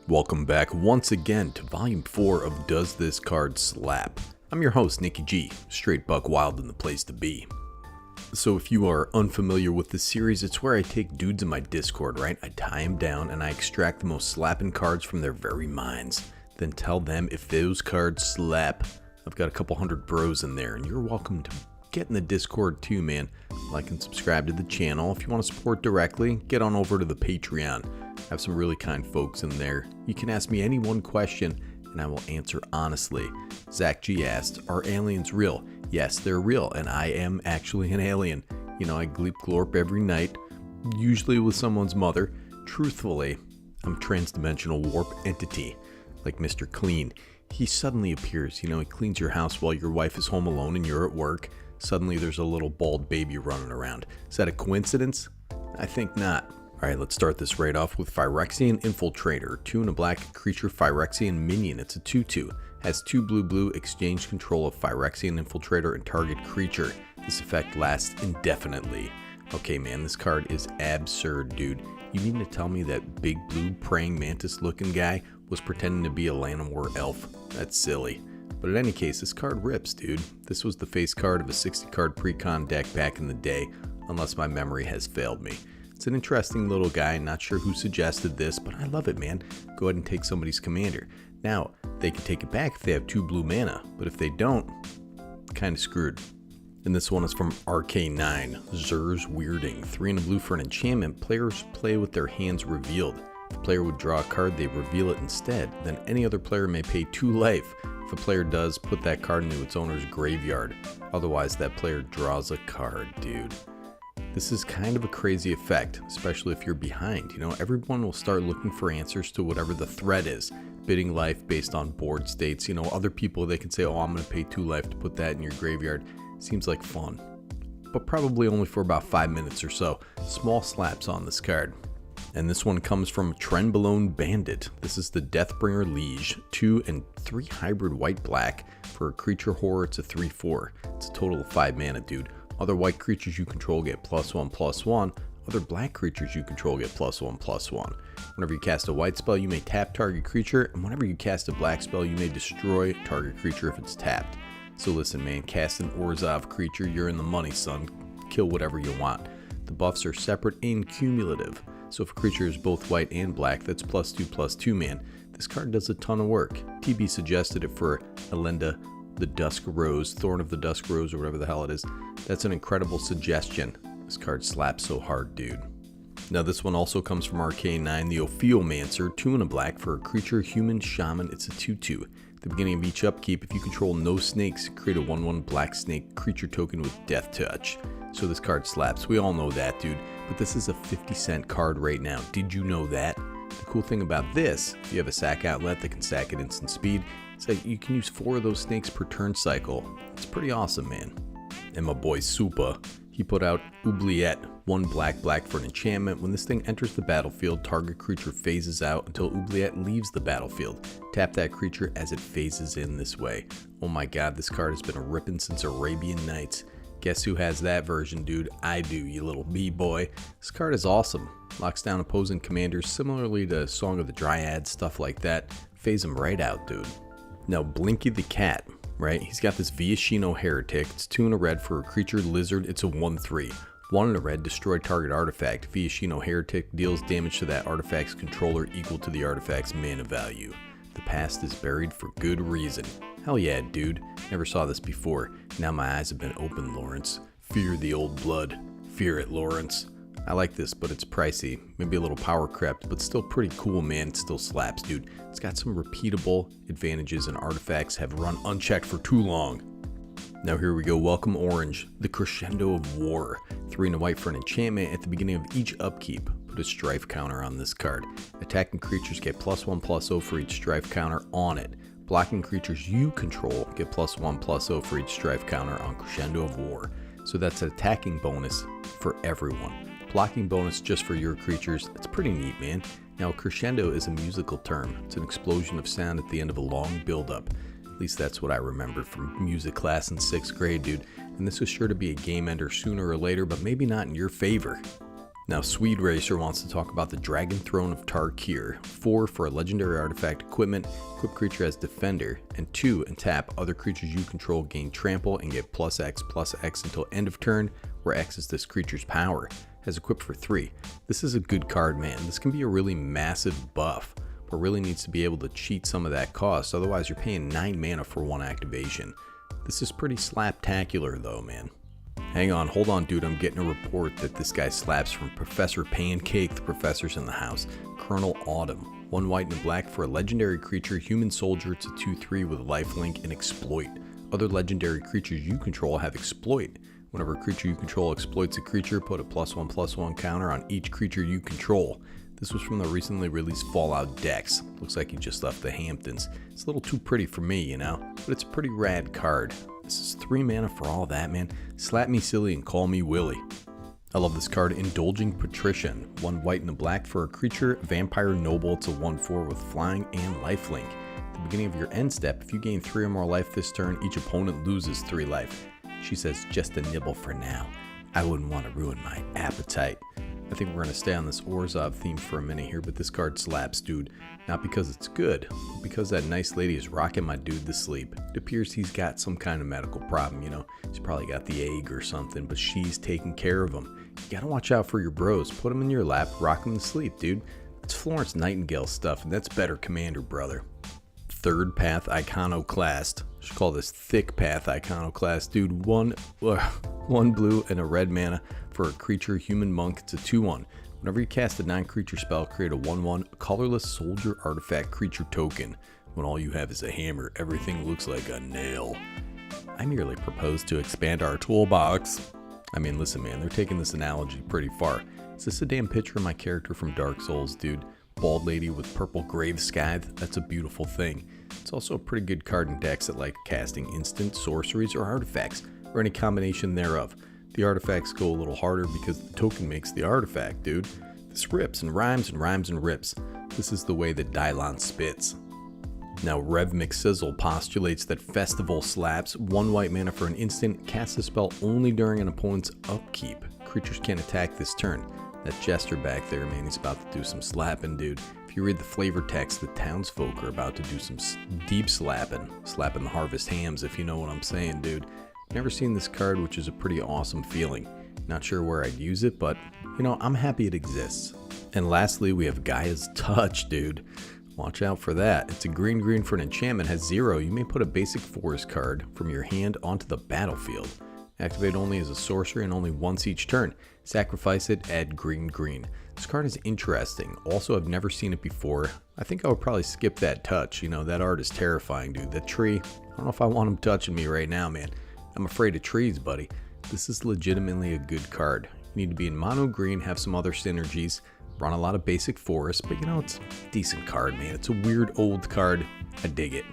Welcome back once again to Volume 4 of Does This Card Slap? I'm your host, Nicky G, straight buck wild in the place to be. So if you are unfamiliar with this series, it's where I take dudes in my Discord, right? I tie them down and I extract the most slapping cards from their very minds. Then tell them if those cards slap. I've got a couple hundred bros in there and you're welcome to get in the Discord too, man. Like and subscribe to the channel. If you want to support directly, get on over to the Patreon. I have some really kind folks in there. You can ask me any one question and I will answer honestly. Zach G asked, are aliens real? Yes, they're real, and I am actually an alien. You know, I gleep glorp every night, usually with someone's mother. Truthfully, I'm a trans-dimensional warp entity, like Mr. Clean. He suddenly appears, you know, he cleans your house while your wife is home alone and you're at work. Suddenly there's a little bald baby running around. Is that a coincidence? I think not. Alright, let's start this right off with Phyrexian Infiltrator. 2 and a black creature Phyrexian minion. It's a 2/2. Has 2 blue exchange control of Phyrexian Infiltrator and target creature. This effect lasts indefinitely. Okay man, this card is absurd, dude. You mean to tell me that big blue praying mantis looking guy was pretending to be a Llanowar elf? That's silly. But in any case, this card rips, dude. This was the face card of a 60 card pre-con deck back in the day, unless my memory has failed me. It's an interesting little guy, not sure who suggested this, but I love it, man. Go ahead and take somebody's commander. Now, they can take it back if they have 2 blue mana, but if they don't, kind of screwed. And this one is from Rk9 Zur's Weirding. 3 and a blue for an enchantment. Players play with their hands revealed. If a player would draw a card, they reveal it instead. Then any other player may pay 2 life. If a player does, put that card into its owner's graveyard. Otherwise, that player draws a card, dude. This is kind of a crazy effect, especially if you're behind. You know, everyone will start looking for answers to whatever the threat is. Bidding life based on board states. You know, other people, they can say, oh, I'm going to pay 2 life to put that in your graveyard. Seems like fun. But probably only for about 5 minutes or so. Small slaps on this card. And this one comes from TrendBalone Bandit. This is the Deathbringer Liege. 2 and 3 hybrid white-black. For a creature horror, it's a 3/4. It's a total of 5 mana, dude. Other white creatures you control get +1/+1. Other black creatures you control get +1/+1. Whenever you cast a white spell, you may tap target creature, and whenever you cast a black spell, you may destroy target creature if it's tapped. So listen, man, cast an Orzhov creature, you're in the money, son. Kill whatever you want. The buffs are separate and cumulative. So if a creature is both white and black, that's +2/+2, man. This card does a ton of work. TB suggested it for Elenda the Dusk Rose, Thorn of the Dusk Rose, or whatever the hell it is. That's an incredible suggestion. This card slaps so hard, dude. Now this one also comes from Rk9, the Ophiomancer, 2 and a black for a creature, human, shaman. It's a 2/2. At the beginning of each upkeep, if you control no snakes, create a 1/1 black snake creature token with Death Touch. So this card slaps. We all know that, dude. But this is a 50-cent card right now. Did you know that? The cool thing about this, if you have a sack outlet that can sack at instant speed, is that you can use 4 of those snakes per turn cycle. It's pretty awesome, man. And my boy Supa, he put out Oubliette, 1 black for an enchantment. When this thing enters the battlefield, target creature phases out until Oubliette leaves the battlefield. Tap that creature as it phases in this way. Oh my god, this card has been ripping since Arabian Nights. Guess who has that version, dude? I do, you little b-boy. This card is awesome. Locks down opposing commanders similarly to Song of the Dryad, stuff like that. Phase them right out, dude. Now, Blinky the cat, right? He's got this Viashino Heretic. It's 2 and a red for a creature lizard. It's a 1/3. 1 and a red, destroy target artifact. Viashino Heretic deals damage to that artifact's controller equal to the artifact's mana value. The past is buried for good reason. Hell yeah, dude. Never saw this before. Now my eyes have been opened, Lawrence. Fear the old blood. Fear it, Lawrence. I like this, but it's pricey. Maybe a little power crept, but still pretty cool, man. It still slaps, dude. It's got some repeatable advantages and artifacts have run unchecked for too long. Now here we go. Welcome Orange, the Crescendo of War. 3 and a white for an enchantment. At the beginning of each upkeep, put a strife counter on this card. Attacking creatures get +1/+0 for each strife counter on it. Blocking creatures you control get +1/+0 for each strife counter on Crescendo of War. So that's an attacking bonus for everyone. Blocking bonus just for your creatures. It's pretty neat, man. Now, crescendo is a musical term. It's an explosion of sound at the end of a long build-up. At least that's what I remember from music class in 6th grade, dude. And this was sure to be a game ender sooner or later, but maybe not in your favor. Now, Swed Racer wants to talk about the Dragon Throne of Tarkir. 4 for a legendary artifact equipment, equip creature as defender, and 2 and tap other creatures you control gain trample and get +X/+X until end of turn, where X is this creature's power. Has equipped for 3. This is a good card, man. This can be a really massive buff, but really needs to be able to cheat some of that cost, otherwise you're paying 9 mana for 1 activation. This is pretty slaptacular though, man. Hang on, hold on, dude. I'm getting a report that this guy slaps from Professor Pancake. The professor's in the house. Colonel Autumn. 1 white and black for a legendary creature, human soldier. It's a 2/3 with lifelink and exploit. Other legendary creatures you control have exploit. Whenever a creature you control exploits a creature, put a +1/+1 counter on each creature you control. This was from the recently released Fallout Dex. Looks like he just left the Hamptons. It's a little too pretty for me, you know, but it's a pretty rad card. This is 3 mana for all that, man. Slap me silly and call me Willie. I love this card, Indulging Patrician. 1 white and a black for a creature, Vampire Noble. It's a 1/4 with flying and lifelink. At the beginning of your end step, if you gain 3 or more life this turn, each opponent loses 3 life. She says, just a nibble for now. I wouldn't want to ruin my appetite. I think we're going to stay on this Orzhov theme for a minute here, but this card slaps, dude. Not because it's good, but because that nice lady is rocking my dude to sleep. It appears he's got some kind of medical problem, you know. He's probably got the egg or something, but she's taking care of him. You gotta watch out for your bros. Put them in your lap, rock them to sleep, dude. It's Florence Nightingale stuff, and that's better commander, brother. 3rd Path Iconoclast. Should call this Thick Path Iconoclast, dude. 1 blue and a red mana for a creature, human monk. It's a 2/1. Whenever you cast a 9-creature spell, create a 1/1 colorless soldier artifact creature token. When all you have is a hammer, everything looks like a nail. I merely propose to expand our toolbox. I mean, listen, man, they're taking this analogy pretty far. Is this a damn picture of my character from Dark Souls, dude? Bald lady with purple grave scythe. That's a beautiful thing. It's also a pretty good card in decks that like casting instant sorceries or artifacts, or any combination thereof. The artifacts go a little harder because the token makes the artifact, dude. This rips and rhymes and rhymes and rips. This is the way that Dylon spits. Now, Rev McSizzle postulates that Festival slaps. 1 white mana for an instant, cast a spell only during an opponent's upkeep. Creatures can't attack this turn. That Jester back there, man, he's about to do some slapping, dude. If you read the flavor text, the townsfolk are about to do some deep slapping. Slapping the harvest hams, if you know what I'm saying, dude. Never seen this card, which is a pretty awesome feeling. Not sure where I'd use it, but, you know, I'm happy it exists. And lastly, we have Gaias Touch, dude. Watch out for that. It's a green for an enchantment, has 0. You may put a basic forest card from your hand onto the battlefield. Activate only as a sorcery and only once each turn. Sacrifice it, add green. This card is interesting. Also, I've never seen it before. I think I would probably skip that touch. You know, that art is terrifying, dude. That tree, I don't know if I want him touching me right now, man. I'm afraid of trees, buddy. This is legitimately a good card. You need to be in mono green, have some other synergies, run a lot of basic forests, but you know, it's a decent card, man. It's a weird old card. I dig it.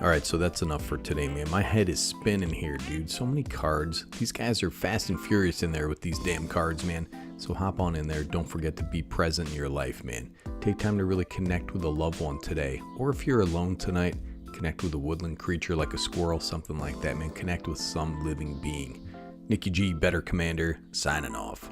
Alright, so that's enough for today, man. My head is spinning here, dude. So many cards. These guys are fast and furious in there with these damn cards, man. So hop on in there. Don't forget to be present in your life, man. Take time to really connect with a loved one today. Or if you're alone tonight, connect with a woodland creature like a squirrel, something like that, man. Connect with some living being. Nicky G, Better Commander, signing off.